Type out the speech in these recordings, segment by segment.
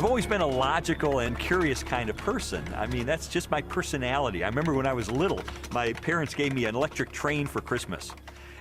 I've always been a logical and curious kind of person. I mean, that's just my personality. I remember when I was little, my parents gave me an electric train for Christmas.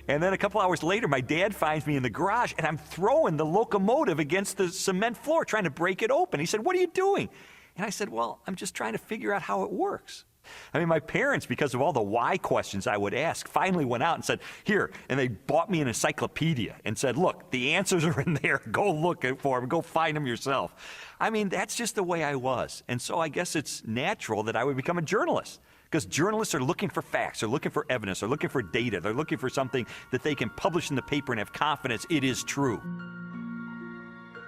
And then a couple hours later, my dad finds me in the garage, and I'm throwing the locomotive against the cement floor, trying to break it open. He said, "What are you doing?" And I said, "Well, I'm just trying to figure out how it works." I mean, my parents, because of all the why questions I would ask, finally went out and said, "Here," and they bought me an encyclopedia and said, "Look, the answers are in there. Go look for them. Go find them yourself." I mean, that's just the way I was. And so I guess it's natural that I would become a journalist, because journalists are looking for facts, they're looking for evidence, they're looking for data, they're looking for something that they can publish in the paper and have confidence it is true.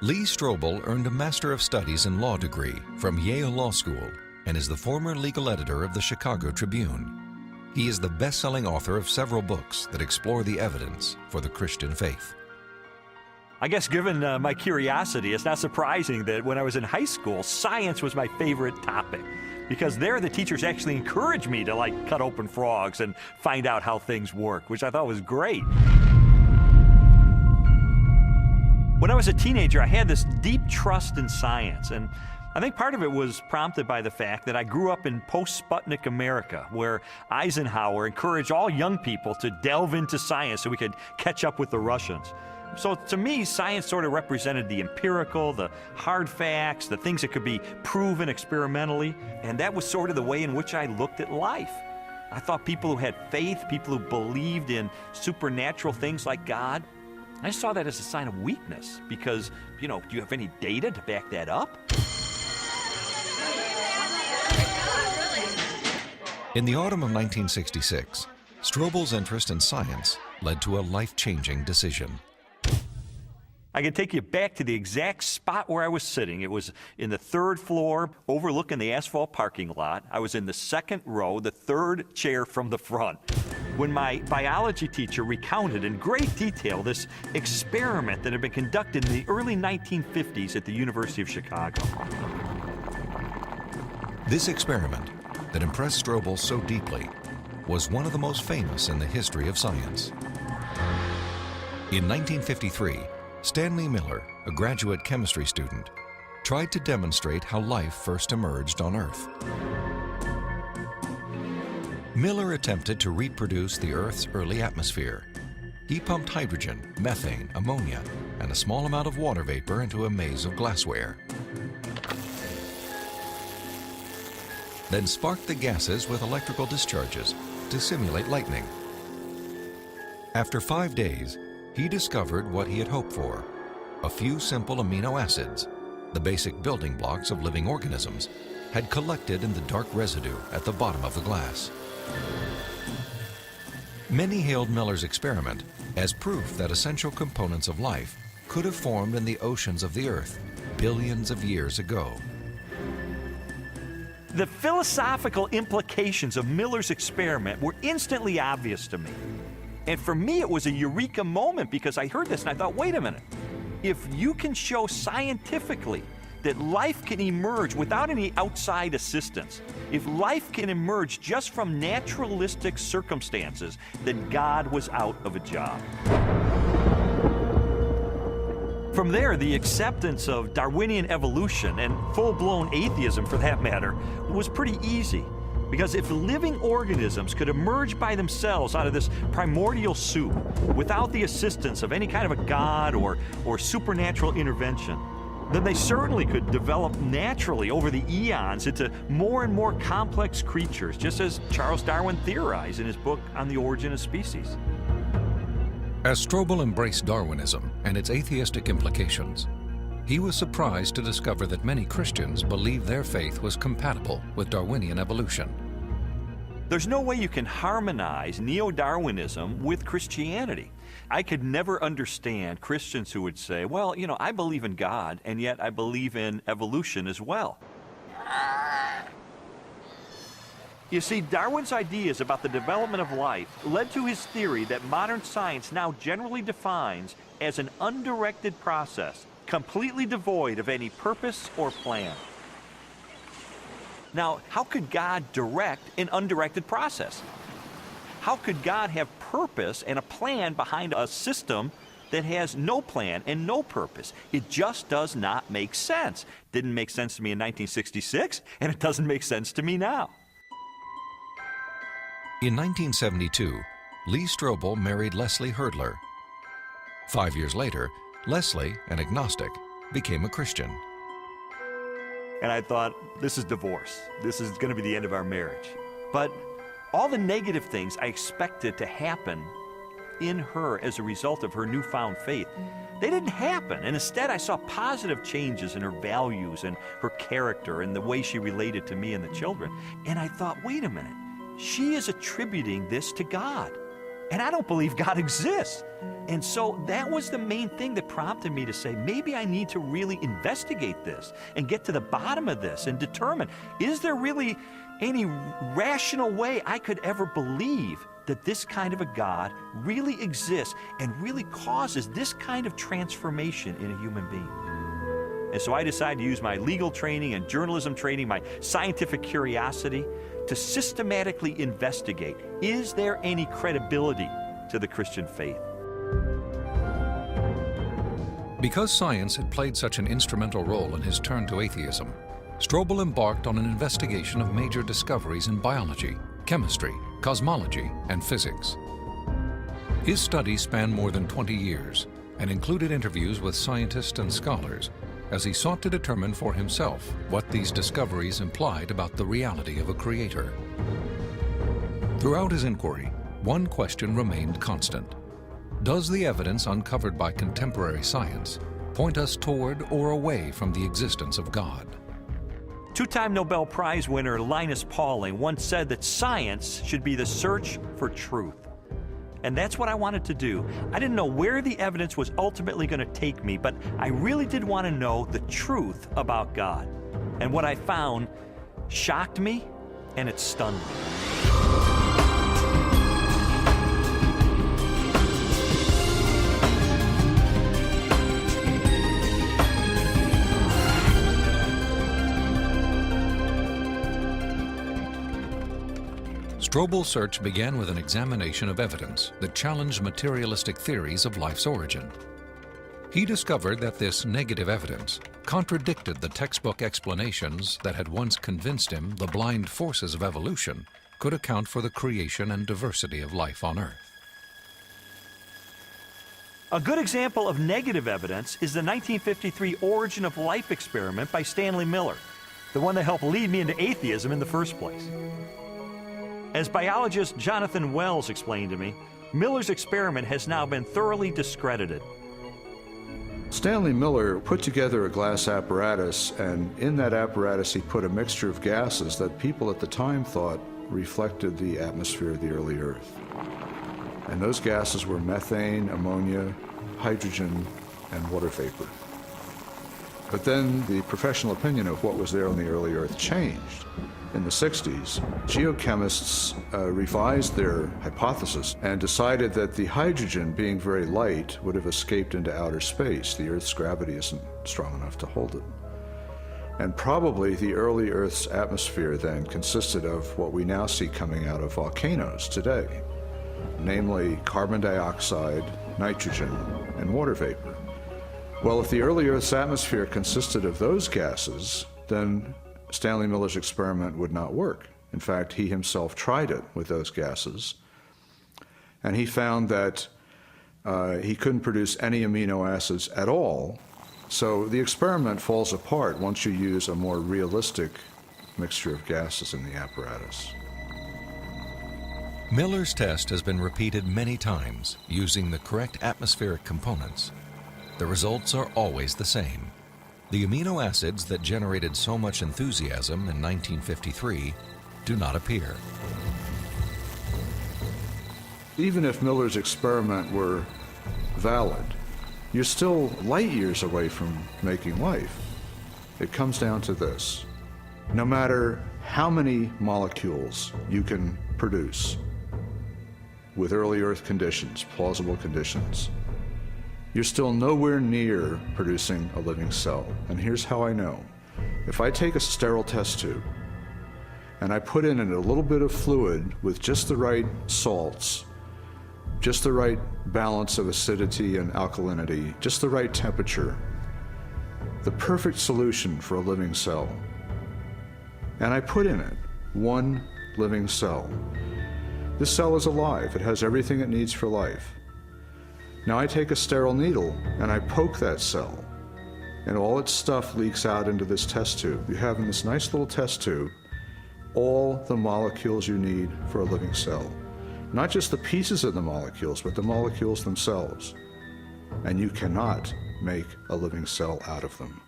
Lee Strobel earned a Master of Studies in Law degree from Yale Law School and is the former legal editor of the Chicago Tribune. He is the best-selling author of several books that explore the evidence for the Christian faith. I guess given my curiosity, it's not surprising that when I was in high school, science was my favorite topic, because there the teachers actually encouraged me to like cut open frogs and find out how things work, which I thought was great. When I was a teenager, I had this deep trust in science, and I think part of it was prompted by the fact that I grew up in post-Sputnik America, where Eisenhower encouraged all young people to delve into science so we could catch up with the Russians. So to me, science sort of represented the empirical, the hard facts, the things that could be proven experimentally, and that was sort of the way in which I looked at life. I thought people who had faith, people who believed in supernatural things like God, I saw that as a sign of weakness because, do you have any data to back that up? In the autumn of 1966, Strobel's interest in science led to a life-changing decision. I can take you back to the exact spot where I was sitting. It was in the third floor, overlooking the asphalt parking lot. I was in the second row, the third chair from the front, when my biology teacher recounted in great detail this experiment that had been conducted in the early 1950s at the University of Chicago. This experiment that impressed Strobel so deeply was one of the most famous in the history of science. In 1953, Stanley Miller, a graduate chemistry student, tried to demonstrate how life first emerged on Earth. Miller attempted to reproduce the Earth's early atmosphere. He pumped hydrogen, methane, ammonia, and a small amount of water vapor into a maze of glassware. Then sparked the gases with electrical discharges to simulate lightning. After 5 days, he discovered what he had hoped for: a few simple amino acids, the basic building blocks of living organisms, had collected in the dark residue at the bottom of the glass. Many hailed Miller's experiment as proof that essential components of life could have formed in the oceans of the Earth billions of years ago. The philosophical implications of Miller's experiment were instantly obvious to me. And for me, it was a eureka moment because I heard this and I thought, wait a minute. If you can show scientifically that life can emerge without any outside assistance, if life can emerge just from naturalistic circumstances, then God was out of a job. From there, the acceptance of Darwinian evolution, and full-blown atheism for that matter, was pretty easy. Because if living organisms could emerge by themselves out of this primordial soup without the assistance of any kind of a god or supernatural intervention, then they certainly could develop naturally over the eons into more and more complex creatures, just as Charles Darwin theorized in his book On the Origin of Species. As Strobel embraced Darwinism and its atheistic implications, he was surprised to discover that many Christians believed their faith was compatible with Darwinian evolution. There's no way you can harmonize neo-Darwinism with Christianity. I could never understand Christians who would say, well, I believe in God, and yet I believe in evolution as well. You see, Darwin's ideas about the development of life led to his theory that modern science now generally defines as an undirected process, completely devoid of any purpose or plan. Now, how could God direct an undirected process? How could God have purpose and a plan behind a system that has no plan and no purpose. It just does not make sense. Didn't make sense to me in 1966, and it doesn't make sense to me now. In 1972, Lee Strobel married Leslie Herdler. 5 years later, Leslie, an agnostic, became a Christian. And I thought, this is divorce. This is going to be the end of our marriage. But all the negative things I expected to happen in her as a result of her newfound faith, they didn't happen. And instead, I saw positive changes in her values and her character and the way she related to me and the children. And I thought, wait a minute, she is attributing this to God. And I don't believe God exists. And so that was the main thing that prompted me to say, maybe I need to really investigate this and get to the bottom of this and determine, is there really any rational way I could ever believe that this kind of a God really exists and really causes this kind of transformation in a human being? And so I decided to use my legal training and journalism training, my scientific curiosity, to systematically investigate, is there any credibility to the Christian faith? Because science had played such an instrumental role in his turn to atheism, Strobel embarked on an investigation of major discoveries in biology, chemistry, cosmology, and physics. His studies spanned more than 20 years and included interviews with scientists and scholars as he sought to determine for himself what these discoveries implied about the reality of a creator. Throughout his inquiry, one question remained constant. Does the evidence uncovered by contemporary science point us toward or away from the existence of God? Two-time Nobel Prize winner Linus Pauling once said that science should be the search for truth. And that's what I wanted to do. I didn't know where the evidence was ultimately going to take me, but I really did want to know the truth about God. And what I found shocked me and it stunned me. Strobel's search began with an examination of evidence that challenged materialistic theories of life's origin. He discovered that this negative evidence contradicted the textbook explanations that had once convinced him the blind forces of evolution could account for the creation and diversity of life on Earth. A good example of negative evidence is the 1953 Origin of Life experiment by Stanley Miller, the one that helped lead me into atheism in the first place. As biologist Jonathan Wells explained to me, Miller's experiment has now been thoroughly discredited. Stanley Miller put together a glass apparatus, and in that apparatus he put a mixture of gases that people at the time thought reflected the atmosphere of the early Earth. And those gases were methane, ammonia, hydrogen, and water vapor. But then the professional opinion of what was there on the early Earth changed. In the 60s, geochemists revised their hypothesis and decided that the hydrogen, being very light, would have escaped into outer space. The Earth's gravity isn't strong enough to hold it. And probably the early Earth's atmosphere then consisted of what we now see coming out of volcanoes today, namely carbon dioxide, nitrogen, and water vapor. Well, if the early Earth's atmosphere consisted of those gases, then Stanley Miller's experiment would not work. In fact, he himself tried it with those gases, and he found that he couldn't produce any amino acids at all. So the experiment falls apart once you use a more realistic mixture of gases in the apparatus. Miller's test has been repeated many times using the correct atmospheric components. The results are always the same. The amino acids that generated so much enthusiasm in 1953 do not appear. Even if Miller's experiment were valid, you're still light years away from making life. It comes down to this. No matter how many molecules you can produce with early Earth conditions, plausible conditions, you're still nowhere near producing a living cell. And here's how I know. If I take a sterile test tube and I put in it a little bit of fluid with just the right salts, just the right balance of acidity and alkalinity, just the right temperature, the perfect solution for a living cell. And I put in it one living cell. This cell is alive. It has everything it needs for life. Now I take a sterile needle and I poke that cell, and all its stuff leaks out into this test tube. You have in this nice little test tube all the molecules you need for a living cell. Not just the pieces of the molecules, but the molecules themselves. And you cannot make a living cell out of them.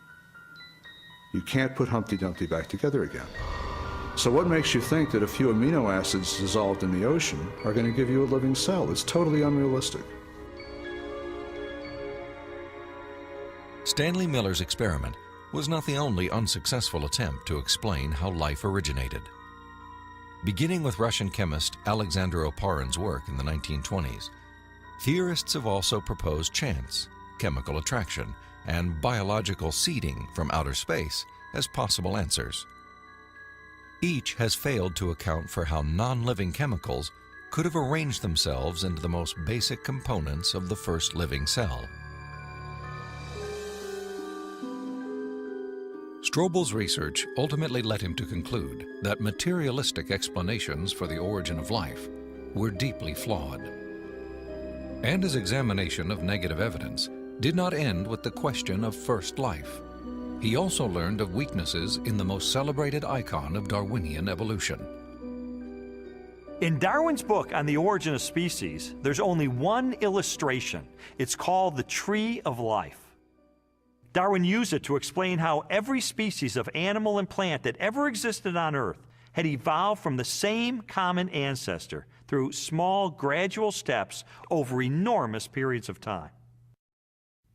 You can't put Humpty Dumpty back together again. So what makes you think that a few amino acids dissolved in the ocean are going to give you a living cell? It's totally unrealistic. Stanley Miller's experiment was not the only unsuccessful attempt to explain how life originated. Beginning with Russian chemist Alexander Oparin's work in the 1920s, theorists have also proposed chance, chemical attraction, and biological seeding from outer space as possible answers. Each has failed to account for how non-living chemicals could have arranged themselves into the most basic components of the first living cell. Strobel's research ultimately led him to conclude that materialistic explanations for the origin of life were deeply flawed. And his examination of negative evidence did not end with the question of first life. He also learned of weaknesses in the most celebrated icon of Darwinian evolution. In Darwin's book on the origin of species, there's only one illustration. It's called the Tree of Life. Darwin used it to explain how every species of animal and plant that ever existed on Earth had evolved from the same common ancestor through small, gradual steps over enormous periods of time.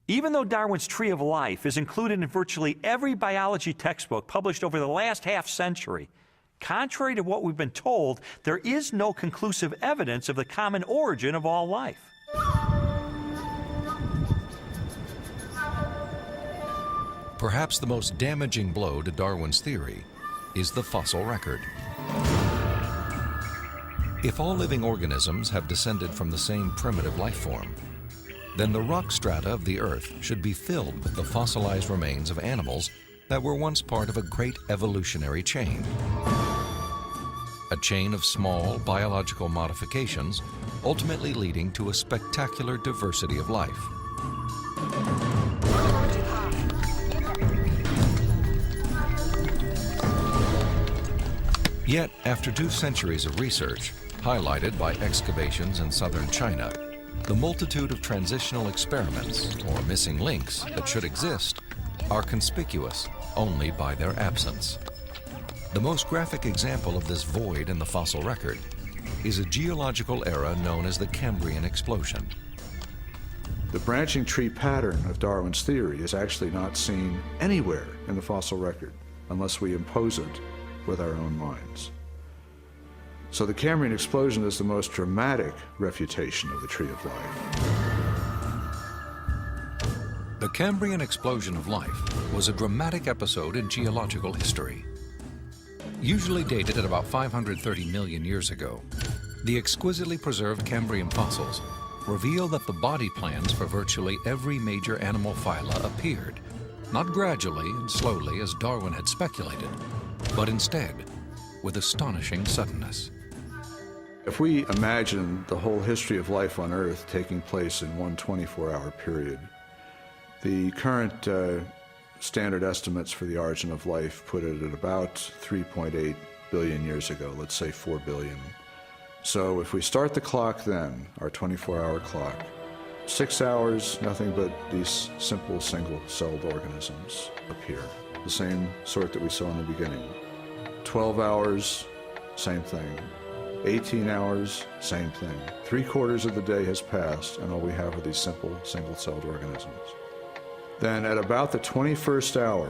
Even though Darwin's Tree of Life is included in virtually every biology textbook published over the last half-century, contrary to what we've been told, there is no conclusive evidence of the common origin of all life. Perhaps the most damaging blow to Darwin's theory is the fossil record. If all living organisms have descended from the same primitive life form, then the rock strata of the Earth should be filled with the fossilized remains of animals that were once part of a great evolutionary chain. A chain of small biological modifications ultimately leading to a spectacular diversity of life. Yet, after 2 centuries of research, highlighted by excavations in southern China, the multitude of transitional experiments, or missing links, that should exist are conspicuous only by their absence. The most graphic example of this void in the fossil record is a geological era known as the Cambrian explosion. The branching tree pattern of Darwin's theory is actually not seen anywhere in the fossil record unless we impose it with our own minds. So the Cambrian explosion is the most dramatic refutation of the Tree of Life. The Cambrian explosion of life was a dramatic episode in geological history. Usually dated at about 530 million years ago, the exquisitely preserved Cambrian fossils reveal that the body plans for virtually every major animal phyla appeared, not gradually and slowly as Darwin had speculated, but instead with astonishing suddenness. If we imagine the whole history of life on Earth taking place in one 24-hour period, the current standard estimates for the origin of life put it at about 3.8 billion years ago, let's say 4 billion. So if we start the clock then, our 24-hour clock, 6 hours, nothing but these simple single-celled organisms appear, the same sort that we saw in the beginning. 12 hours, same thing. 18 hours, same thing. 3/4 of the day has passed, and all we have are these simple single-celled organisms. Then at about the 21st hour,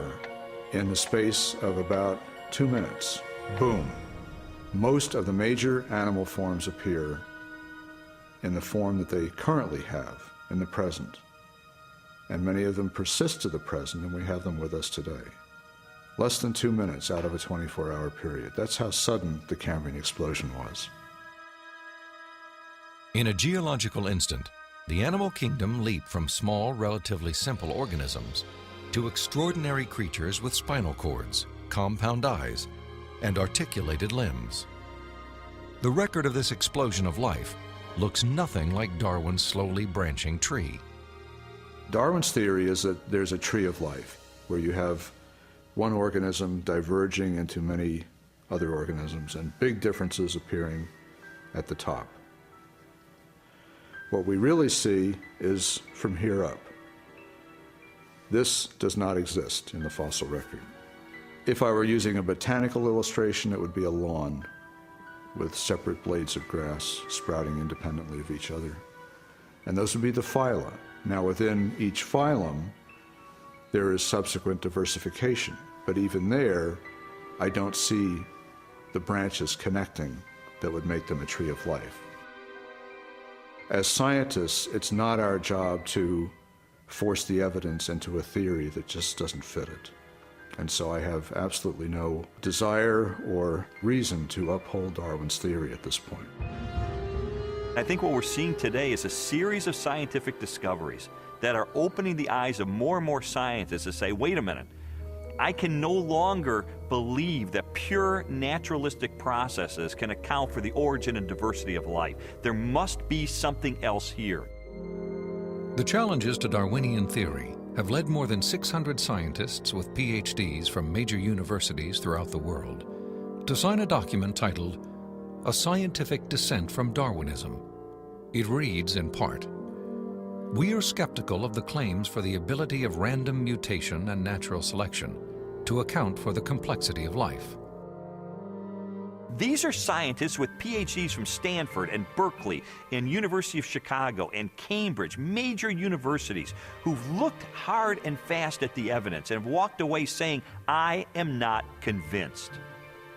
in the space of about 2 minutes, boom, most of the major animal forms appear in the form that they currently have in the present. And many of them persist to the present, and we have them with us today. Less than 2 minutes out of a 24-hour period. That's how sudden the Cambrian explosion was. In a geological instant, the animal kingdom leaped from small, relatively simple organisms to extraordinary creatures with spinal cords, compound eyes, and articulated limbs. The record of this explosion of life looks nothing like Darwin's slowly branching tree. Darwin's theory is that there's a tree of life where you have one organism diverging into many other organisms and big differences appearing at the top. What we really see is from here up. This does not exist in the fossil record. If I were using a botanical illustration, it would be a lawn with separate blades of grass sprouting independently of each other. And those would be the phyla. Now, within each phylum, there is subsequent diversification. But even there, I don't see the branches connecting that would make them a tree of life. As scientists, it's not our job to force the evidence into a theory that just doesn't fit it. And so I have absolutely no desire or reason to uphold Darwin's theory at this point. I think what we're seeing today is a series of scientific discoveries that are opening the eyes of more and more scientists to say, wait a minute, I can no longer believe that pure naturalistic processes can account for the origin and diversity of life. There must be something else here. The challenges to Darwinian theory have led more than 600 scientists with PhDs from major universities throughout the world to sign a document titled A Scientific Dissent from Darwinism. It reads in part, "We are skeptical of the claims for the ability of random mutation and natural selection to account for the complexity of life." These are scientists with PhDs from Stanford and Berkeley and University of Chicago and Cambridge, major universities, who've looked hard and fast at the evidence and have walked away saying, I am not convinced.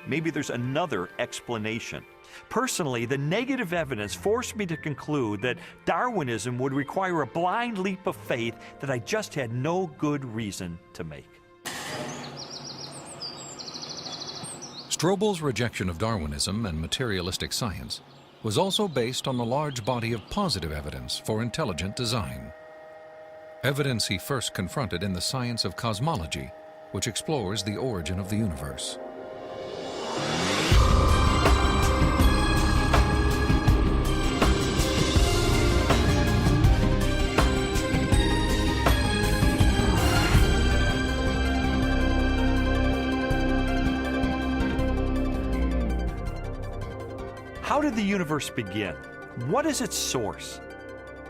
Maybe there's another explanation. Personally, the negative evidence forced me to conclude that Darwinism would require a blind leap of faith that I just had no good reason to make. Strobel's rejection of Darwinism and materialistic science was also based on the large body of positive evidence for intelligent design. Evidence he first confronted in the science of cosmology, which explores the origin of the universe. How did the universe begin? What is its source?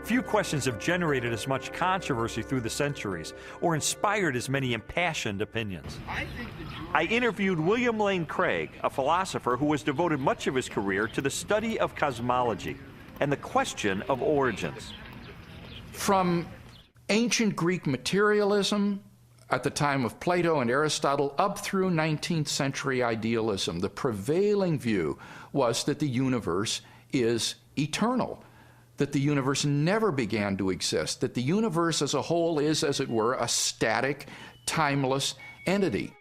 Few questions have generated as much controversy through the centuries or inspired as many impassioned opinions. I interviewed William Lane Craig, a philosopher who has devoted much of his career to the study of cosmology and the question of origins. From ancient Greek materialism at the time of Plato and Aristotle up through 19th century idealism, the prevailing view was that the universe is eternal, that the universe never began to exist, that the universe as a whole is, as it were, a static, timeless entity.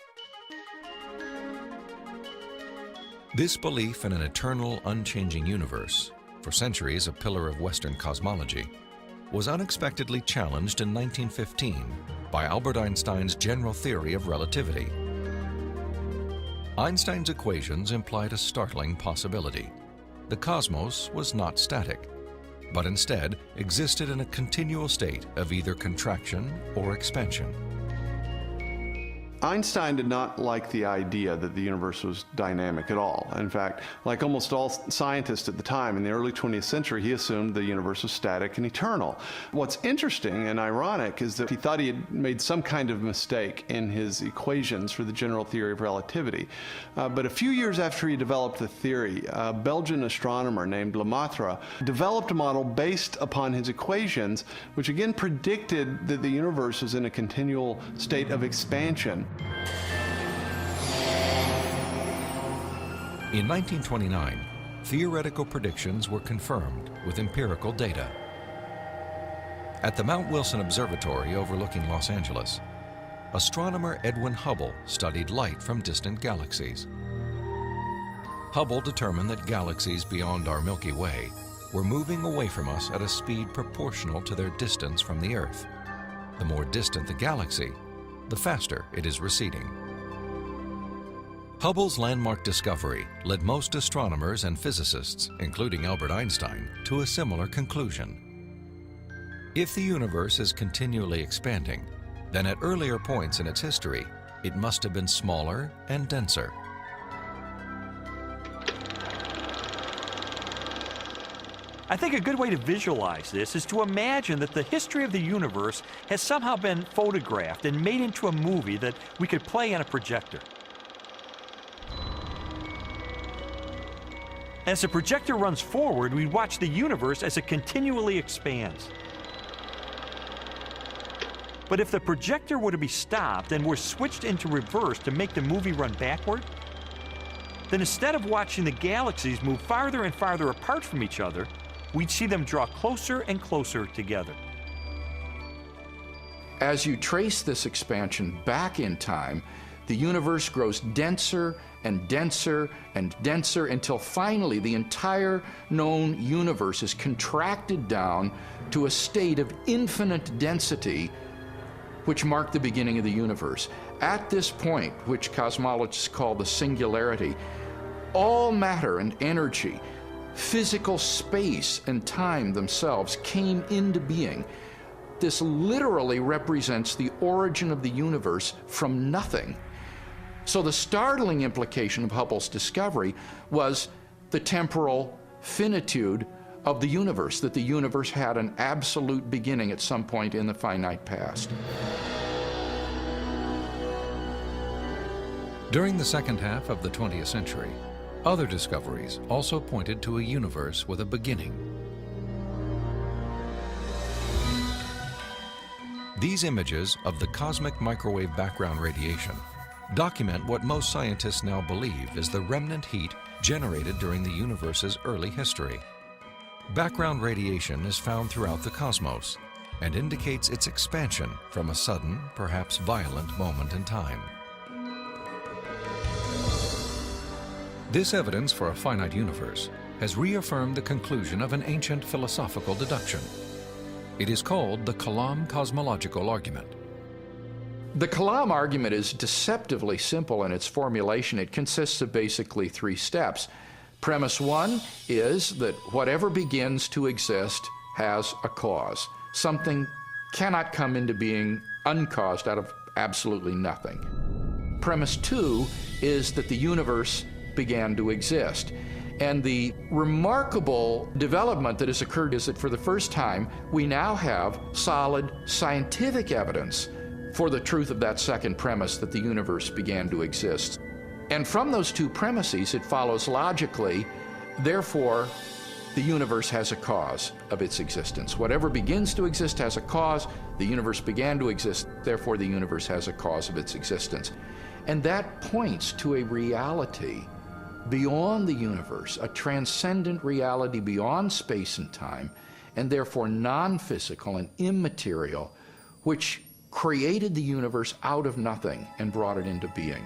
This belief in an eternal, unchanging universe, for centuries a pillar of Western cosmology, was unexpectedly challenged in 1915 by Albert Einstein's general theory of relativity. Einstein's equations implied a startling possibility. The cosmos was not static, but instead existed in a continual state of either contraction or expansion. Einstein did not like the idea that the universe was dynamic at all. In fact, like almost all scientists at the time in the early 20th century, he assumed the universe was static and eternal. What's interesting and ironic is that he thought he had made some kind of mistake in his equations for the general theory of relativity. But a few years after he developed the theory, a Belgian astronomer named Lemaitre developed a model based upon his equations, which again predicted that the universe was in a continual state of expansion. In 1929, theoretical predictions were confirmed with empirical data. At the Mount Wilson Observatory overlooking Los Angeles, astronomer Edwin Hubble studied light from distant galaxies. Hubble determined that galaxies beyond our Milky Way were moving away from us at a speed proportional to their distance from the Earth. The more distant the galaxy, the faster it is receding. Hubble's landmark discovery led most astronomers and physicists, including Albert Einstein, to a similar conclusion. If the universe is continually expanding, then at earlier points in its history, it must have been smaller and denser. I think a good way to visualize this is to imagine that the history of the universe has somehow been photographed and made into a movie that we could play on a projector. As the projector runs forward, we watch the universe as it continually expands. But if the projector were to be stopped and were switched into reverse to make the movie run backward, then instead of watching the galaxies move farther and farther apart from each other, we'd see them draw closer and closer together. As you trace this expansion back in time, the universe grows denser and denser and denser until finally the entire known universe is contracted down to a state of infinite density, which marked the beginning of the universe. At this point, which cosmologists call the singularity, all matter and energy, physical space and time themselves came into being. This literally represents the origin of the universe from nothing. So the startling implication of Hubble's discovery was the temporal finitude of the universe, that the universe had an absolute beginning at some point in the finite past. During the second half of the 20th century, other discoveries also pointed to a universe with a beginning. These images of the cosmic microwave background radiation document what most scientists now believe is the remnant heat generated during the universe's early history. Background radiation is found throughout the cosmos and indicates its expansion from a sudden, perhaps violent moment in time. This evidence for a finite universe has reaffirmed the conclusion of an ancient philosophical deduction. It is called the Kalam cosmological argument. The Kalam argument is deceptively simple in its formulation. It consists of basically 3 steps. Premise 1 is that whatever begins to exist has a cause. Something cannot come into being uncaused out of absolutely nothing. Premise 2 is that the universe began to exist. And the remarkable development that has occurred is that for the first time, we now have solid scientific evidence for the truth of that second premise, that the universe began to exist. And from those 2 premises, it follows logically, therefore, the universe has a cause of its existence. Whatever begins to exist has a cause. The universe began to exist, therefore the universe has a cause of its existence. And that points to a reality beyond the universe, a transcendent reality beyond space and time, and therefore non-physical and immaterial, which created the universe out of nothing and brought it into being.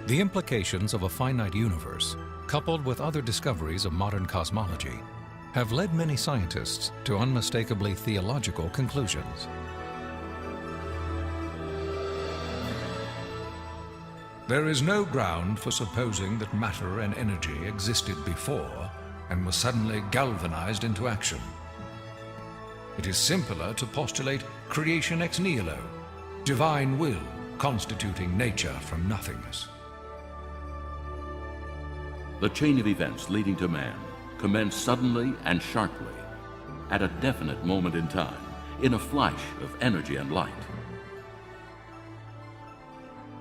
The implications of a finite universe, coupled with other discoveries of modern cosmology, have led many scientists to unmistakably theological conclusions. There is no ground for supposing that matter and energy existed before and was suddenly galvanized into action. It is simpler to postulate creation ex nihilo, divine will constituting nature from nothingness. The chain of events leading to man commenced suddenly and sharply, at a definite moment in time, in a flash of energy and light.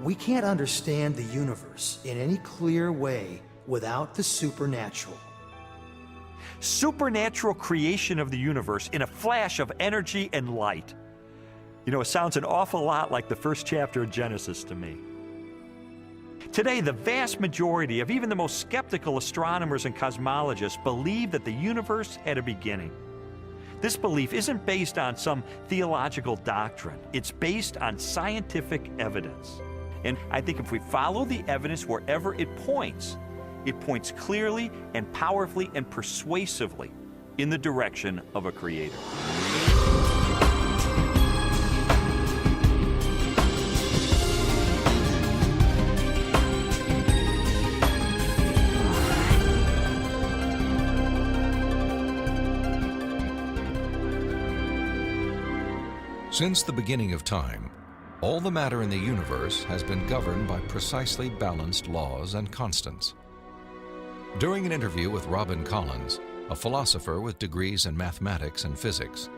We can't understand the universe in any clear way without the supernatural. Supernatural creation of the universe in a flash of energy and light. You know, it sounds an awful lot like the first chapter of Genesis to me. Today, the vast majority of even the most skeptical astronomers and cosmologists believe that the universe had a beginning. This belief isn't based on some theological doctrine. It's based on scientific evidence. And I think if we follow the evidence wherever it points, it points clearly and powerfully and persuasively in the direction of a creator. Since the beginning of time, all the matter in the universe has been governed by precisely balanced laws and constants. During an interview with Robin Collins, a philosopher with degrees in mathematics and physics,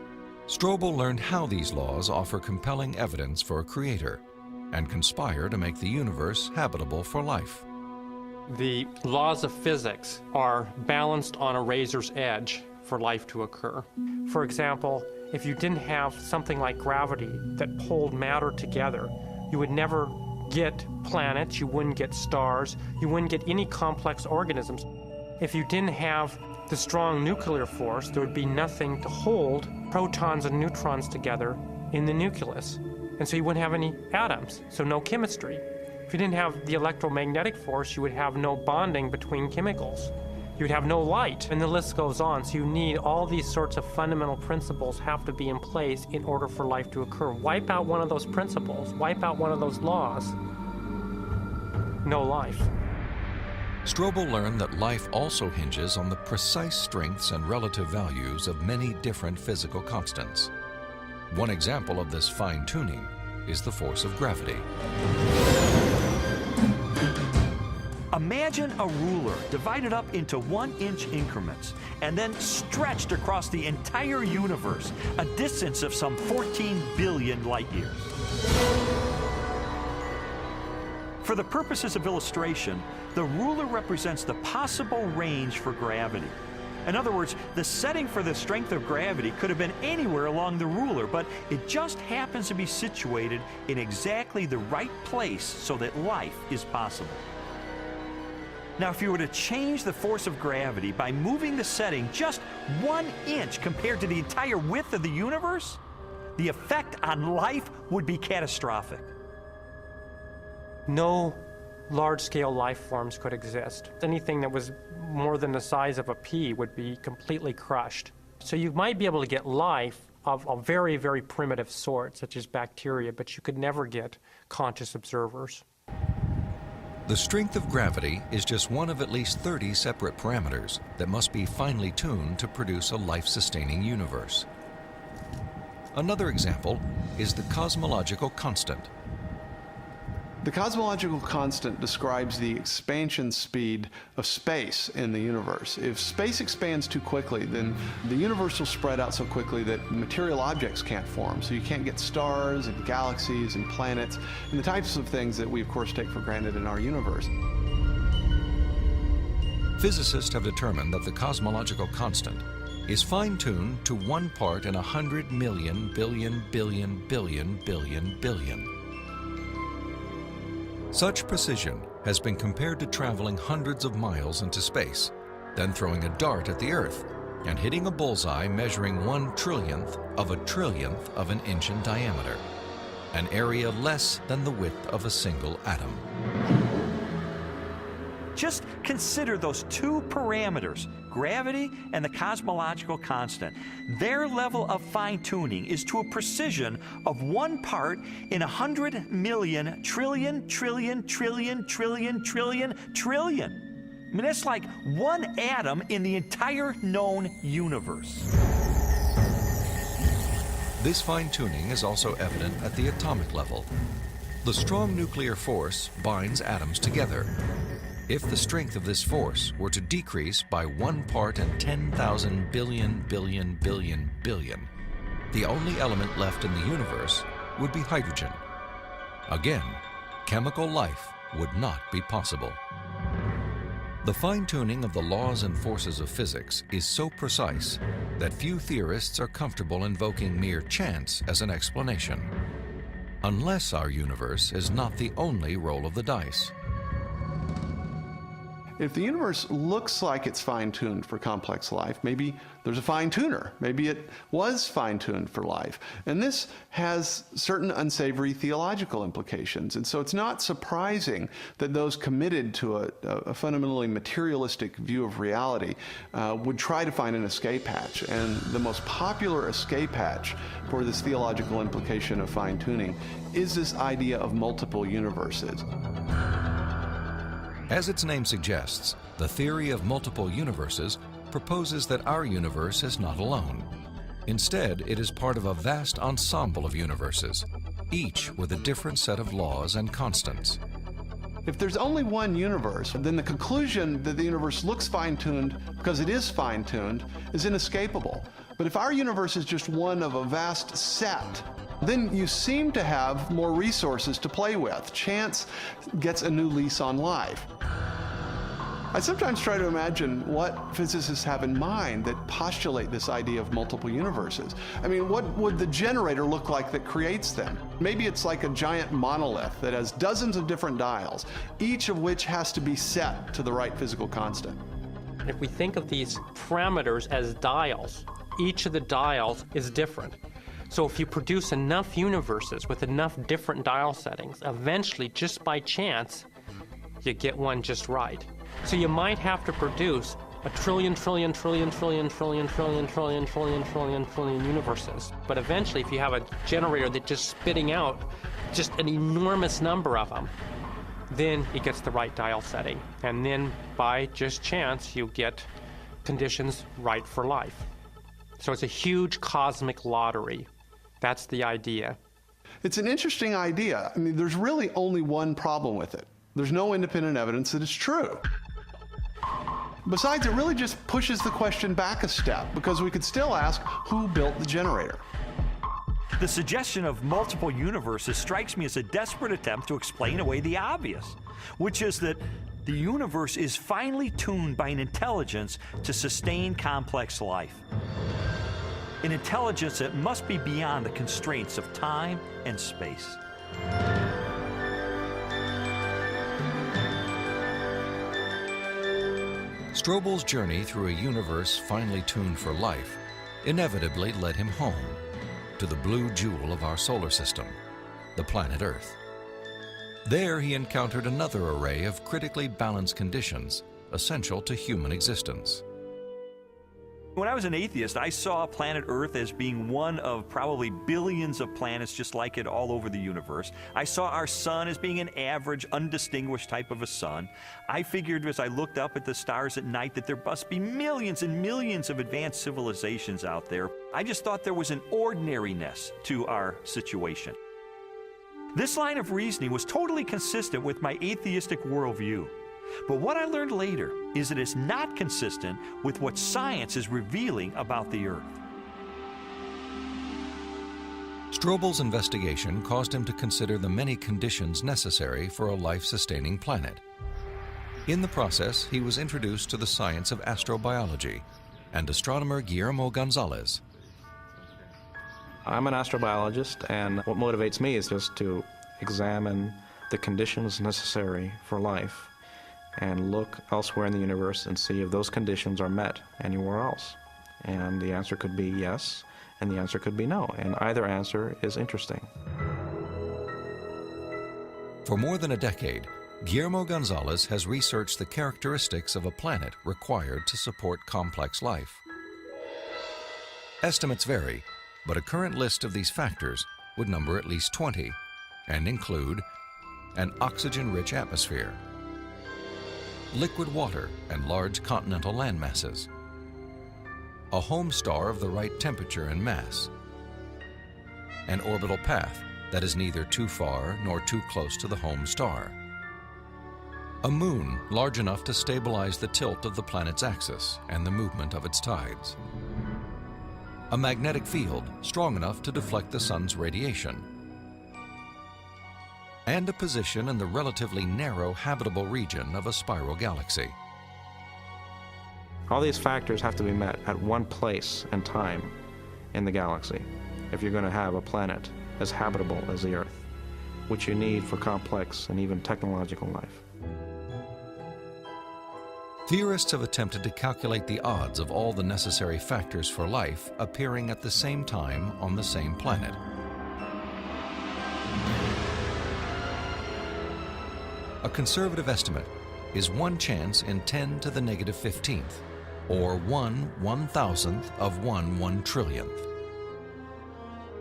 Strobel learned how these laws offer compelling evidence for a creator and conspire to make the universe habitable for life. The laws of physics are balanced on a razor's edge for life to occur. For example, if you didn't have something like gravity that pulled matter together, you would never get planets, you wouldn't get stars, you wouldn't get any complex organisms. If you didn't have the strong nuclear force, there would be nothing to hold protons and neutrons together in the nucleus. And so you wouldn't have any atoms, so no chemistry. If you didn't have the electromagnetic force, you would have no bonding between chemicals. You'd have no light, and the list goes on. So you need all these sorts of fundamental principles have to be in place in order for life to occur. Wipe out one of those principles, wipe out one of those laws, no life. Strobel learned that life also hinges on the precise strengths and relative values of many different physical constants. One example of this fine-tuning is the force of gravity. Imagine a ruler divided up into 1-inch increments and then stretched across the entire universe, a distance of some 14 billion light years. For the purposes of illustration, the ruler represents the possible range for gravity. In other words, the setting for the strength of gravity could have been anywhere along the ruler, but it just happens to be situated in exactly the right place so that life is possible. Now, if you were to change the force of gravity by moving the setting just 1 inch compared to the entire width of the universe, the effect on life would be catastrophic. No large-scale life forms could exist. Anything that was more than the size of a pea would be completely crushed. So you might be able to get life of a very, very primitive sort, such as bacteria, but you could never get conscious observers. The strength of gravity is just one of at least 30 separate parameters that must be finely tuned to produce a life-sustaining universe. Another example is the cosmological constant. The cosmological constant describes the expansion speed of space in the universe. If space expands too quickly, then the universe will spread out so quickly that material objects can't form. So you can't get stars and galaxies and planets and the types of things that we, of course, take for granted in our universe. Physicists have determined that the cosmological constant is fine-tuned to 1 part in 100 million billion billion billion billion billion. Such precision has been compared to traveling hundreds of miles into space, then throwing a dart at the Earth and hitting a bullseye measuring 1/trillionth of an inch in diameter, an area less than the width of a single atom. Just consider those two parameters, gravity and the cosmological constant. Their level of fine-tuning is to a precision of 1 part in 100 million trillion, trillion, trillion, trillion, trillion, trillion. I mean, that's like 1 atom in the entire known universe. This fine-tuning is also evident at the atomic level. The strong nuclear force binds atoms together. If the strength of this force were to decrease by 1 part in 10,000 billion billion billion billion, the only element left in the universe would be hydrogen. Again, chemical life would not be possible. The fine-tuning of the laws and forces of physics is so precise that few theorists are comfortable invoking mere chance as an explanation, unless our universe is not the only roll of the dice. if the universe looks like it's fine-tuned for complex life, maybe there's a fine-tuner. Maybe it was fine-tuned for life. And this has certain unsavory theological implications. And so it's not surprising that those committed to a fundamentally materialistic view of reality would try to find an escape hatch. And the most popular escape hatch for this theological implication of fine-tuning is this idea of multiple universes. As its name suggests, the theory of multiple universes proposes that our universe is not alone. Instead, it is part of a vast ensemble of universes, each with a different set of laws and constants. If there's only one universe, then the conclusion that the universe looks fine-tuned because it is fine-tuned is inescapable. But if our universe is just one of a vast set, then you seem to have more resources to play with. Chance gets a new lease on life. I sometimes try to imagine what physicists have in mind that postulate this idea of multiple universes. I mean, what would the generator look like that creates them? Maybe it's like a giant monolith that has dozens of different dials, each of which has to be set to the right physical constant. If we think of these parameters as dials, each of the dials is different. So if you produce enough universes with enough different dial settings, eventually, just by chance, you get one just right. So you might have to produce a trillion universes. But eventually, if you have a generator that's just spitting out just an enormous number of them, then it gets the right dial setting. And then by just chance, you get conditions right for life. So it's a huge cosmic lottery. That's the idea. It's an interesting idea. I mean, there's really only one problem with it. There's no independent evidence that it's true. Besides, it really just pushes the question back a step, because we could still ask, who built the generator? The suggestion of multiple universes strikes me as a desperate attempt to explain away the obvious, which is that the universe is finely tuned by an intelligence to sustain complex life. An intelligence that must be beyond the constraints of time and space. Strobel's journey through a universe finely tuned for life inevitably led him home, to the blue jewel of our solar system, the planet Earth. There he encountered another array of critically balanced conditions essential to human existence. When I was an atheist, I saw planet Earth as being one of probably billions of planets just like it all over the universe. I saw our sun as being an average, undistinguished type of a sun. I figured as I looked up at the stars at night that there must be millions and millions of advanced civilizations out there. I just thought there was an ordinariness to our situation. This line of reasoning was totally consistent with my atheistic worldview. But what I learned later is that it's not consistent with what science is revealing about the Earth. Strobel's investigation caused him to consider the many conditions necessary for a life-sustaining planet. In the process, he was introduced to the science of astrobiology and astronomer Guillermo Gonzalez. I'm an astrobiologist, and what motivates me is just to examine the conditions necessary for life and look elsewhere in the universe and see if those conditions are met anywhere else. And the answer could be yes, and the answer could be no, and either answer is interesting. For more than a decade, Guillermo Gonzalez has researched the characteristics of a planet required to support complex life. Estimates vary, but a current list of these factors would number at least 20 and include an oxygen-rich atmosphere, liquid water and large continental landmasses, a home star of the right temperature and mass, an orbital path that is neither too far nor too close to the home star, a moon large enough to stabilize the tilt of the planet's axis and the movement of its tides, a magnetic field strong enough to deflect the sun's radiation, and a position in the relatively narrow habitable region of a spiral galaxy. All these factors have to be met at one place and time in the galaxy if you're going to have a planet as habitable as the Earth, which you need for complex and even technological life. Theorists have attempted to calculate the odds of all the necessary factors for life appearing at the same time on the same planet. A conservative estimate is 1 chance in 10 to the negative 15th, or 1/1000th of 1 trillionth.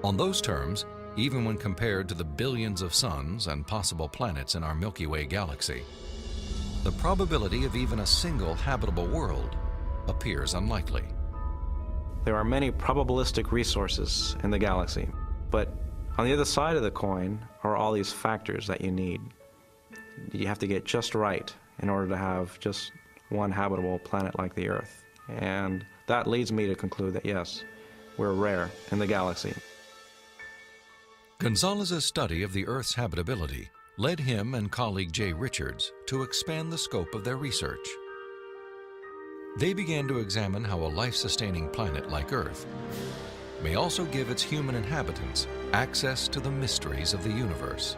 On those terms, even when compared to the billions of suns and possible planets in our Milky Way galaxy, the probability of even a single habitable world appears unlikely. There are many probabilistic resources in the galaxy, but on the other side of the coin are all these factors that you need. You have to get just right in order to have just one habitable planet like the Earth. And that leads me to conclude that yes, we're rare in the galaxy. Gonzalez's study of the Earth's habitability led him and colleague Jay Richards to expand the scope of their research. They began to examine how a life-sustaining planet like Earth may also give its human inhabitants access to the mysteries of the universe.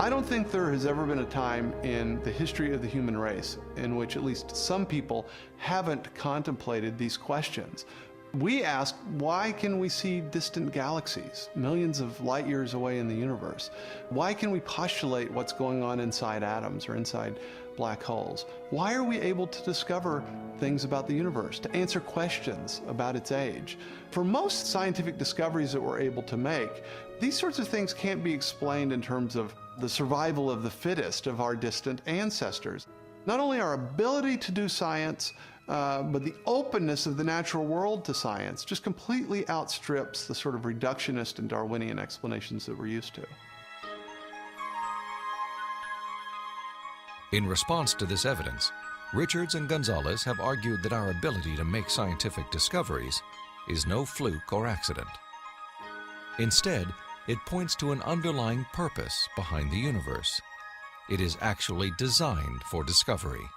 I don't think there has ever been a time in the history of the human race in which at least some people haven't contemplated these questions. We ask, why can we see distant galaxies, millions of light years away in the universe? Why can we postulate what's going on inside atoms or inside black holes? Why are we able to discover things about the universe, to answer questions about its age? For most scientific discoveries that we're able to make, these sorts of things can't be explained in terms of the survival of the fittest of our distant ancestors. Not only our ability to do science, but the openness of the natural world to science just completely outstrips the sort of reductionist and Darwinian explanations that we're used to. In response to this evidence, Richards and Gonzalez have argued that our ability to make scientific discoveries is no fluke or accident. Instead, it points to an underlying purpose behind the universe. It is actually designed for discovery.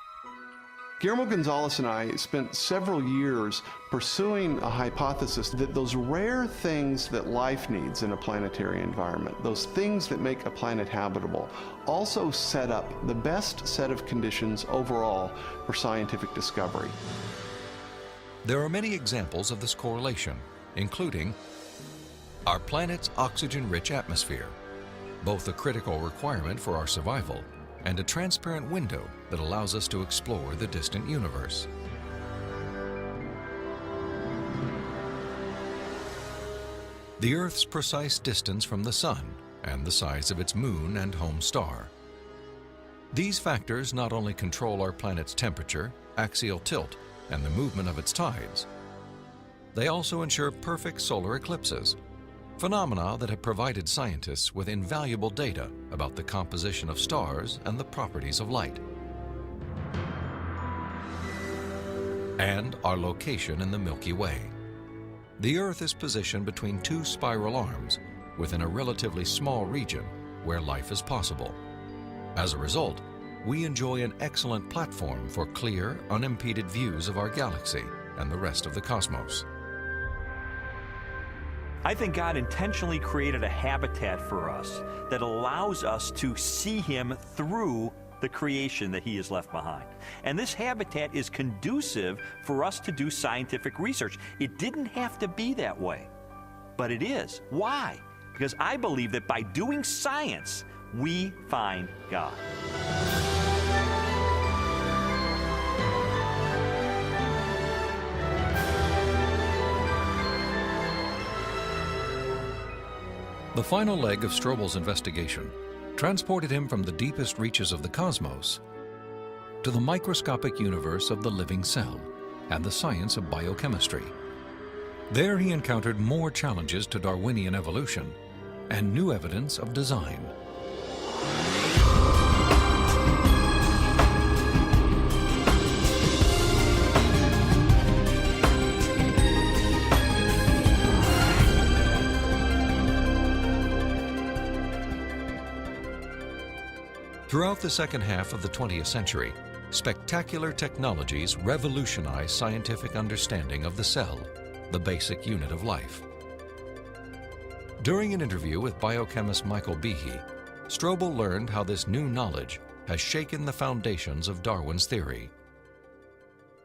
Guillermo Gonzalez and I spent several years pursuing a hypothesis that those rare things that life needs in a planetary environment, those things that make a planet habitable, also set up the best set of conditions overall for scientific discovery. There are many examples of this correlation, including our planet's oxygen-rich atmosphere, both a critical requirement for our survival and a transparent window that allows us to explore the distant universe. The Earth's precise distance from the Sun and the size of its moon and home star. These factors not only control our planet's temperature, axial tilt, and the movement of its tides, they also ensure perfect solar eclipses, phenomena that have provided scientists with invaluable data about the composition of stars and the properties of light. And our location in the Milky Way. The Earth is positioned between 2 spiral arms within a relatively small region where life is possible. As a result, we enjoy an excellent platform for clear, unimpeded views of our galaxy and the rest of the cosmos. I think God intentionally created a habitat for us that allows us to see Him through the creation that He has left behind. And this habitat is conducive for us to do scientific research. It didn't have to be that way, but it is. Why? Because I believe that by doing science, we find God. The final leg of Strobel's investigation transported him from the deepest reaches of the cosmos to the microscopic universe of the living cell and the science of biochemistry. There he encountered more challenges to Darwinian evolution and new evidence of design. Throughout the second half of the 20th century, spectacular technologies revolutionized scientific understanding of the cell, the basic unit of life. During an interview with biochemist Michael Behe, Strobel learned how this new knowledge has shaken the foundations of Darwin's theory.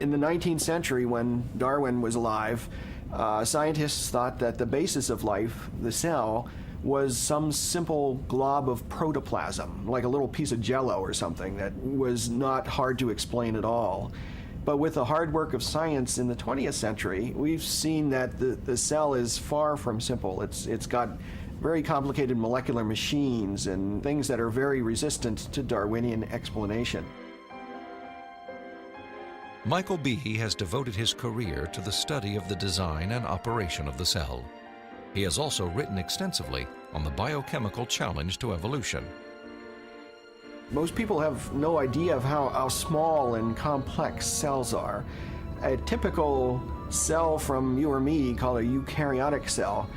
In the 19th century, when Darwin was alive, scientists thought that the basis of life, the cell, was some simple glob of protoplasm, like a little piece of jello or something that was not hard to explain at all. But with the hard work of science in the 20th century, we've seen that the cell is far from simple. It's got very complicated molecular machines and things that are very resistant to Darwinian explanation. Michael Behe has devoted his career to the study of the design and operation of the cell. He has also written extensively on the biochemical challenge to evolution. Most people have no idea of how small and complex cells are. A typical cell from you or me, called a eukaryotic cell,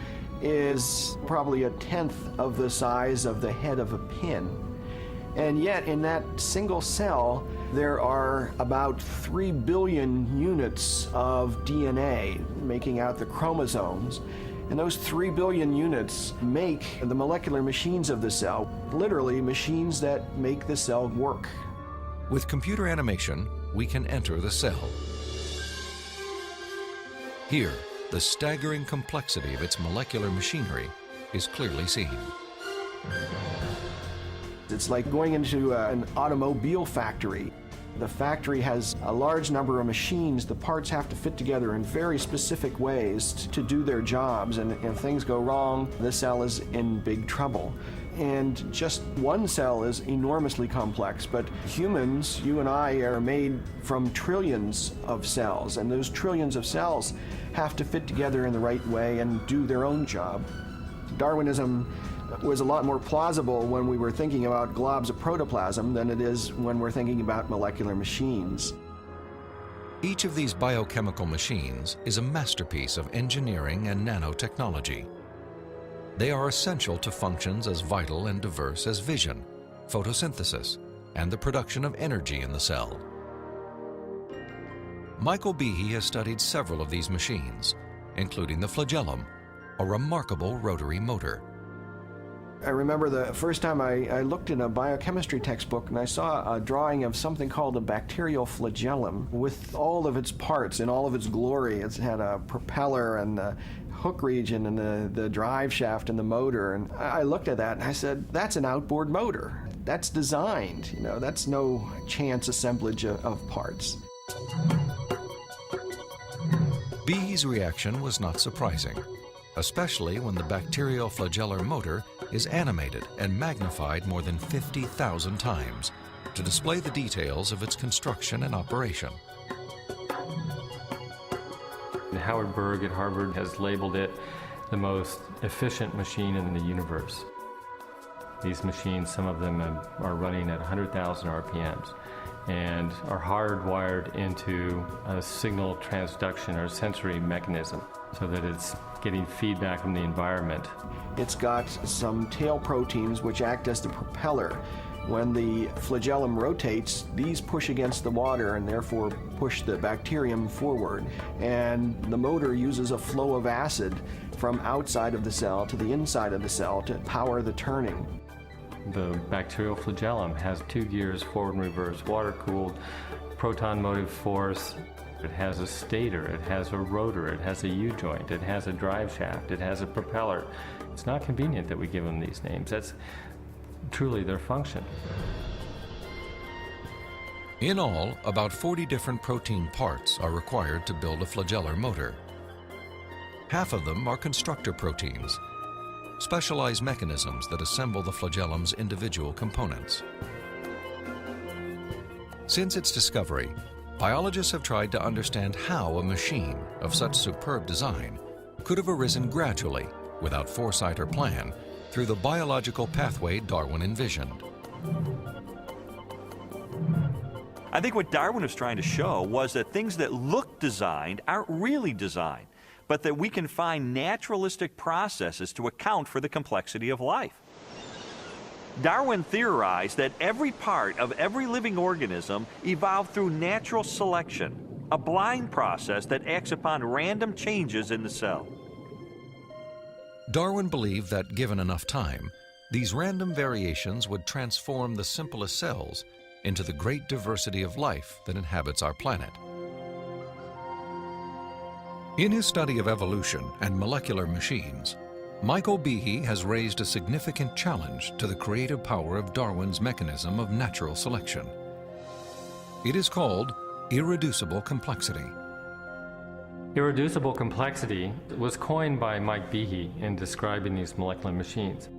is probably 1/10 of the size of the head of a pin. And yet, in that single cell, there are about 3 billion units of DNA, making out the chromosomes. And those 3 billion units make the molecular machines of the cell, literally machines that make the cell work. With computer animation, we can enter the cell. Here, the staggering complexity of its molecular machinery is clearly seen. It's like going into an automobile factory. The factory has a large number of machines. The parts have to fit together in very specific ways to do their jobs, and if things go wrong, the cell is in big trouble. And just one cell is enormously complex, but humans, you and I, are made from trillions of cells, and those trillions of cells have to fit together in the right way and do their own job. Darwinism was a lot more plausible when we were thinking about globs of protoplasm than it is when we're thinking about molecular machines. Each of these biochemical machines is a masterpiece of engineering and nanotechnology. They are essential to functions as vital and diverse as vision, photosynthesis, and the production of energy in the cell. Michael Behe has studied several of these machines, including the flagellum, a remarkable rotary motor. I remember the first time I looked in a biochemistry textbook and I saw a drawing of something called a bacterial flagellum with all of its parts in all of its glory. It had a propeller and the hook region and the drive shaft and the motor. And I looked at that and I said, that's an outboard motor. That's designed, that's no chance assemblage of parts. Behe's reaction was not surprising, especially when the bacterial flagellar motor is animated and magnified more than 50,000 times to display the details of its construction and operation. Howard Berg at Harvard has labeled it the most efficient machine in the universe. These machines, some of them are running at 100,000 RPMs and are hardwired into a signal transduction or sensory mechanism so that it's getting feedback from the environment. It's got some tail proteins which act as the propeller. When the flagellum rotates, these push against the water and therefore push the bacterium forward. And the motor uses a flow of acid from outside of the cell to the inside of the cell to power the turning. The bacterial flagellum has 2 gears, forward and reverse, water-cooled, proton motive force. It has a stator, it has a rotor, it has a U-joint, it has a drive shaft, it has a propeller. It's not convenient that we give them these names. That's truly their function. In all, about 40 different protein parts are required to build a flagellar motor. Half of them are constructor proteins, specialized mechanisms that assemble the flagellum's individual components. Since its discovery, biologists have tried to understand how a machine of such superb design could have arisen gradually, without foresight or plan, through the biological pathway Darwin envisioned. I think what Darwin was trying to show was that things that look designed aren't really designed, but that we can find naturalistic processes to account for the complexity of life. Darwin theorized that every part of every living organism evolved through natural selection, a blind process that acts upon random changes in the cell. Darwin believed that, given enough time, These random variations would transform the simplest cells into the great diversity of life that inhabits our planet. In his study of evolution and molecular machines, Michael Behe has raised a significant challenge to the creative power of Darwin's mechanism of natural selection. It is called irreducible complexity. Irreducible complexity was coined by Mike Behe in describing these molecular machines.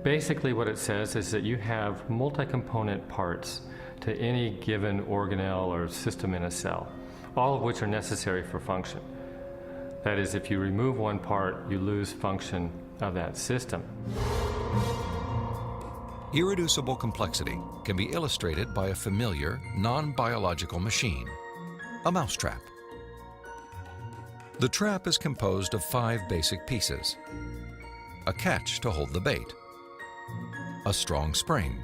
Basically what it says is that you have multi-component parts to any given organelle or system in a cell, all of which are necessary for function. That is, if you remove one part, you lose function of that system. Irreducible complexity can be illustrated by a familiar, non-biological machine, a mousetrap. The trap is composed of 5 basic pieces: a catch to hold the bait, a strong spring,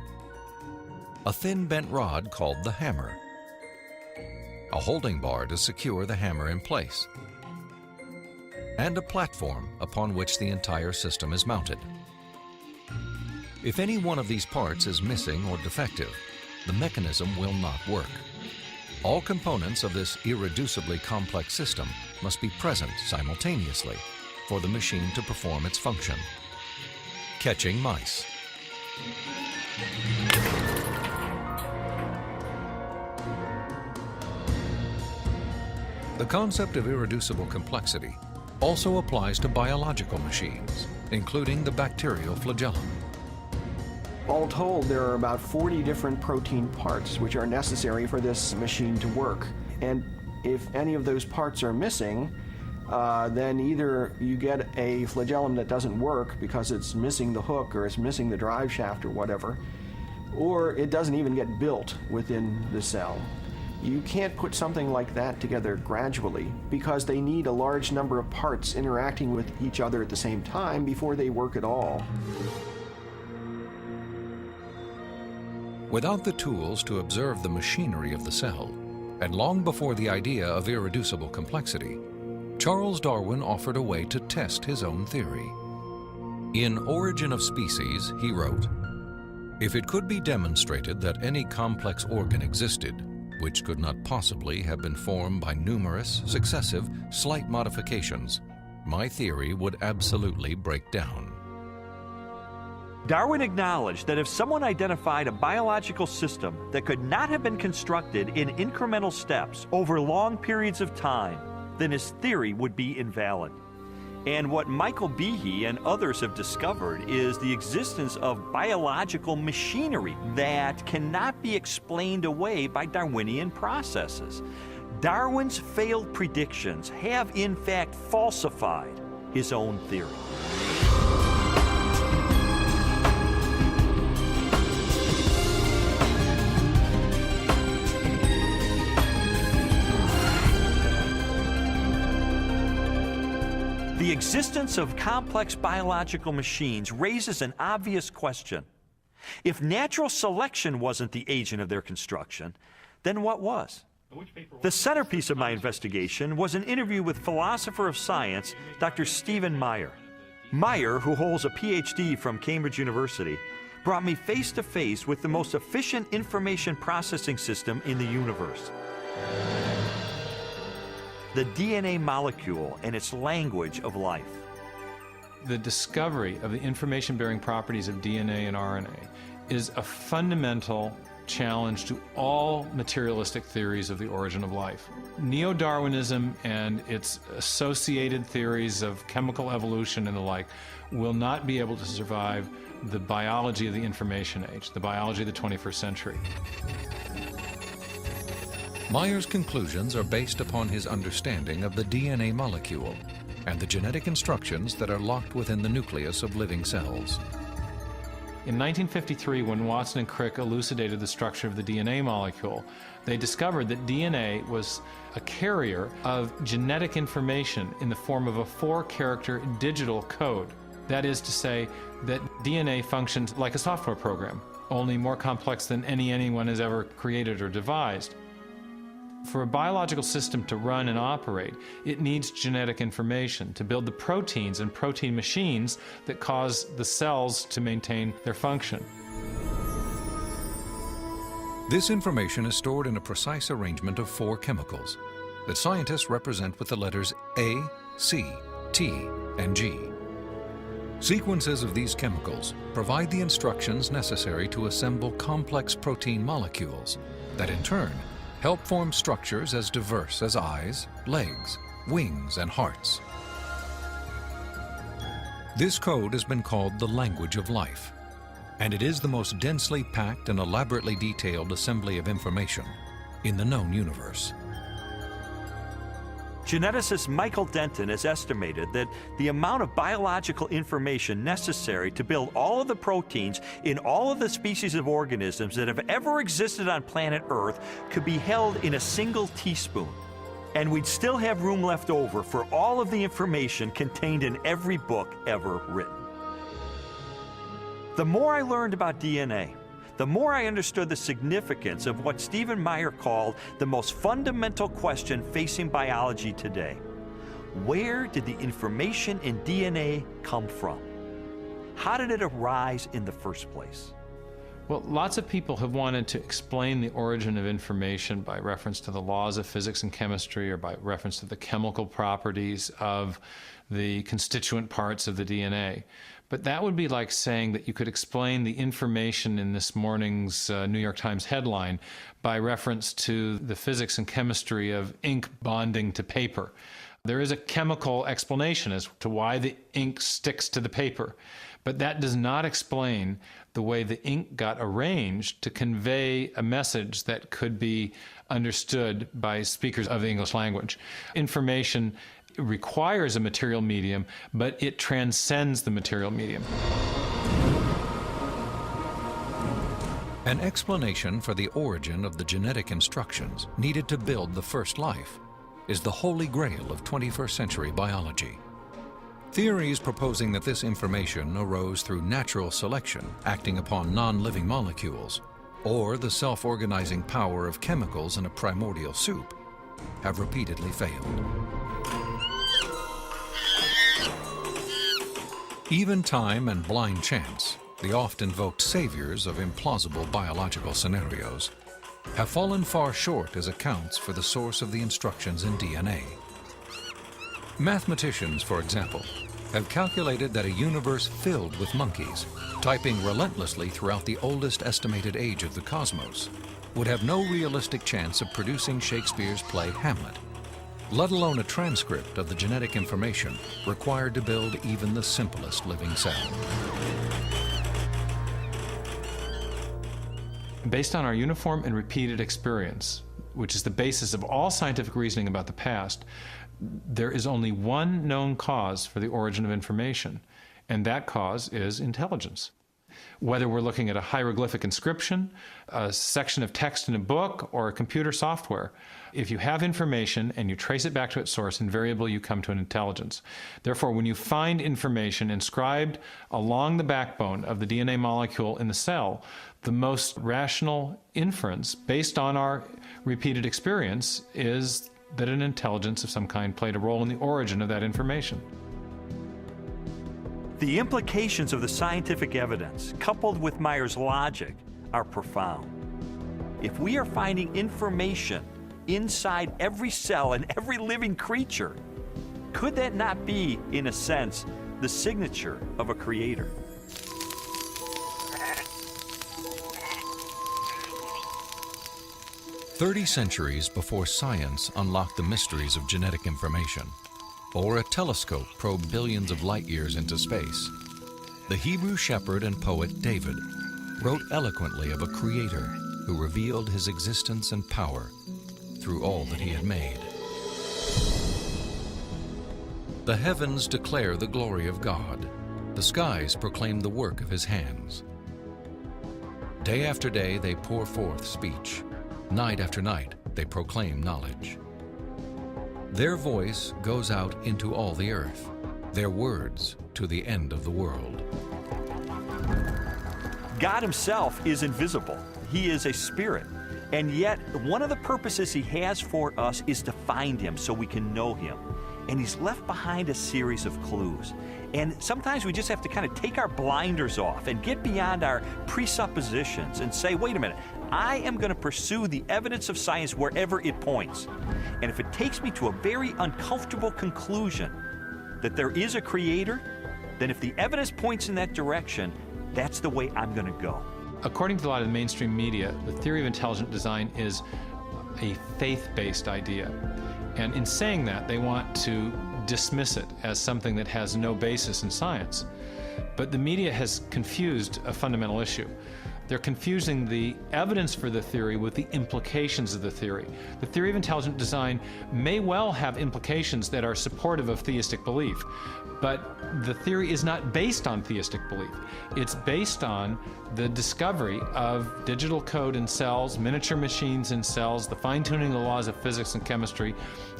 a thin bent rod called the hammer, a holding bar to secure the hammer in place, and a platform upon which the entire system is mounted. If any one of these parts is missing or defective, the mechanism will not work. All components of this irreducibly complex system must be present simultaneously for the machine to perform its function. Catching mice. The concept of irreducible complexity also applies to biological machines, including the bacterial flagellum. All told, there are about 40 different protein parts which are necessary for this machine to work. And if any of those parts are missing, then either you get a flagellum that doesn't work because it's missing the hook or it's missing the drive shaft or whatever, or it doesn't even get built within the cell. You can't put something like that together gradually because they need a large number of parts interacting with each other at the same time before they work at all. Without the tools to observe the machinery of the cell, and long before the idea of irreducible complexity, Charles Darwin offered a way to test his own theory. In Origin of Species, he wrote, "If it could be demonstrated that any complex organ existed, which could not possibly have been formed by numerous, successive, slight modifications, my theory would absolutely break down." Darwin acknowledged that if someone identified a biological system that could not have been constructed in incremental steps over long periods of time, then his theory would be invalid. And what Michael Behe and others have discovered is the existence of biological machinery that cannot be explained away by Darwinian processes. Darwin's failed predictions have in fact falsified his own theory. The existence of complex biological machines raises an obvious question. If natural selection wasn't the agent of their construction, then what was? The centerpiece of my investigation was an interview with philosopher of science, Dr. Stephen Meyer. Meyer, who holds a PhD from Cambridge University, brought me face to face with the most efficient information processing system in the universe. The DNA molecule and its language of life. The discovery of the information-bearing properties of DNA and RNA is a fundamental challenge to all materialistic theories of the origin of life. Neo-Darwinism and its associated theories of chemical evolution and the like will not be able to survive the biology of the information age, the biology of the 21st century. Meyer's conclusions are based upon his understanding of the DNA molecule and the genetic instructions that are locked within the nucleus of living cells. In 1953, when Watson and Crick elucidated the structure of the DNA molecule, they discovered that DNA was a carrier of genetic information in the form of a 4-character digital code. That is to say that DNA functions like a software program, only more complex than anyone has ever created or devised. For a biological system to run and operate, it needs genetic information to build the proteins and protein machines that cause the cells to maintain their function. This information is stored in a precise arrangement of 4 chemicals that scientists represent with the letters A, C, T, and G. Sequences of these chemicals provide the instructions necessary to assemble complex protein molecules that in turn help form structures as diverse as eyes, legs, wings, and hearts. This code has been called the language of life, and it is the most densely packed and elaborately detailed assembly of information in the known universe. Geneticist Michael Denton has estimated that the amount of biological information necessary to build all of the proteins in all of the species of organisms that have ever existed on planet Earth could be held in a single teaspoon. And we'd still have room left over for all of the information contained in every book ever written. The more I learned about DNA, the more I understood the significance of what Stephen Meyer called the most fundamental question facing biology today. Where did the information in DNA come from? How did it arise in the first place? Well, lots of people have wanted to explain the origin of information by reference to the laws of physics and chemistry or by reference to the chemical properties of the constituent parts of the DNA. But that would be like saying that you could explain the information in this morning's New York Times headline by reference to the physics and chemistry of ink bonding to paper. There is a chemical explanation as to why the ink sticks to the paper, but that does not explain the way the ink got arranged to convey a message that could be understood by speakers of the English language. Information requires a material medium, but it transcends the material medium. An explanation for the origin of the genetic instructions needed to build the first life is the holy grail of 21st century biology. Theories proposing that this information arose through natural selection acting upon non-living molecules, or the self-organizing power of chemicals in a primordial soup, have repeatedly failed. Even time and blind chance, the oft-invoked saviors of implausible biological scenarios, have fallen far short as accounts for the source of the instructions in DNA. Mathematicians, for example, have calculated that a universe filled with monkeys, typing relentlessly throughout the oldest estimated age of the cosmos, would have no realistic chance of producing Shakespeare's play Hamlet, let alone a transcript of the genetic information required to build even the simplest living cell. Based on our uniform and repeated experience, which is the basis of all scientific reasoning about the past, there is only one known cause for the origin of information, and that cause is intelligence. Whether we're looking at a hieroglyphic inscription, a section of text in a book, or a computer software, if you have information and you trace it back to its source, invariably you come to an intelligence. Therefore, when you find information inscribed along the backbone of the DNA molecule in the cell, the most rational inference, based on our repeated experience, is that an intelligence of some kind played a role in the origin of that information. The implications of the scientific evidence, coupled with Meyer's logic, are profound. If we are finding information inside every cell and every living creature, could that not be, in a sense, the signature of a creator? "30 centuries before science unlocked the mysteries of genetic information, or a telescope probed billions of light years into space, the Hebrew shepherd and poet David wrote eloquently of a creator who revealed his existence and power through all that he had made. The heavens declare the glory of God. The skies proclaim the work of his hands. Day after day they pour forth speech. Night after night they proclaim knowledge. Their voice goes out into all the earth, their words to the end of the world." God himself is invisible. He is a spirit. And yet, one of the purposes he has for us is to find him so we can know him. And he's left behind a series of clues. And sometimes we just have to kind of take our blinders off and get beyond our presuppositions and say, wait a minute, I am going to pursue the evidence of science wherever it points. And if it takes me to a very uncomfortable conclusion that there is a creator, then if the evidence points in that direction, that's the way I'm going to go. According to a lot of the mainstream media, the theory of intelligent design is a faith-based idea. And in saying that, they want to dismiss it as something that has no basis in science. But the media has confused a fundamental issue. They're confusing the evidence for the theory with the implications of the theory. The theory of intelligent design may well have implications that are supportive of theistic belief, but the theory is not based on theistic belief. It's based on the discovery of digital code in cells, miniature machines in cells, the fine-tuning of the laws of physics and chemistry,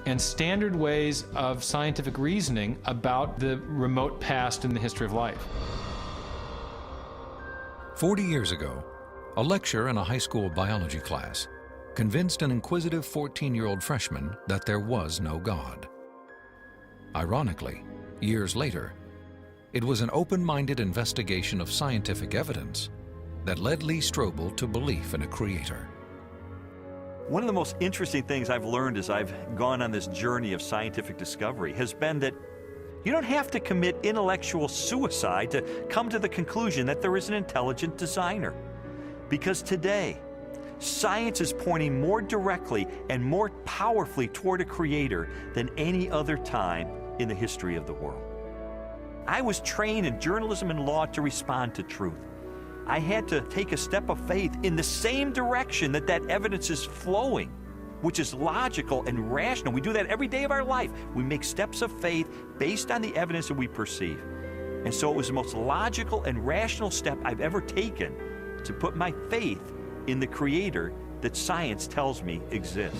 and standard ways of scientific reasoning about the remote past in the history of life. 40 years ago, a lecturer in a high school biology class convinced an inquisitive 14-year-old freshman that there was no God. Ironically, years later, it was an open-minded investigation of scientific evidence that led Lee Strobel to belief in a creator. One of the most interesting things I've learned as I've gone on this journey of scientific discovery has been that you don't have to commit intellectual suicide to come to the conclusion that there is an intelligent designer. Because today, science is pointing more directly and more powerfully toward a creator than any other time in the history of the world. I was trained in journalism and law to respond to truth. I had to take a step of faith in the same direction that evidence is flowing, which is logical and rational. We do that every day of our life. We make steps of faith based on the evidence that we perceive. And so it was the most logical and rational step I've ever taken to put my faith in the creator that science tells me exists.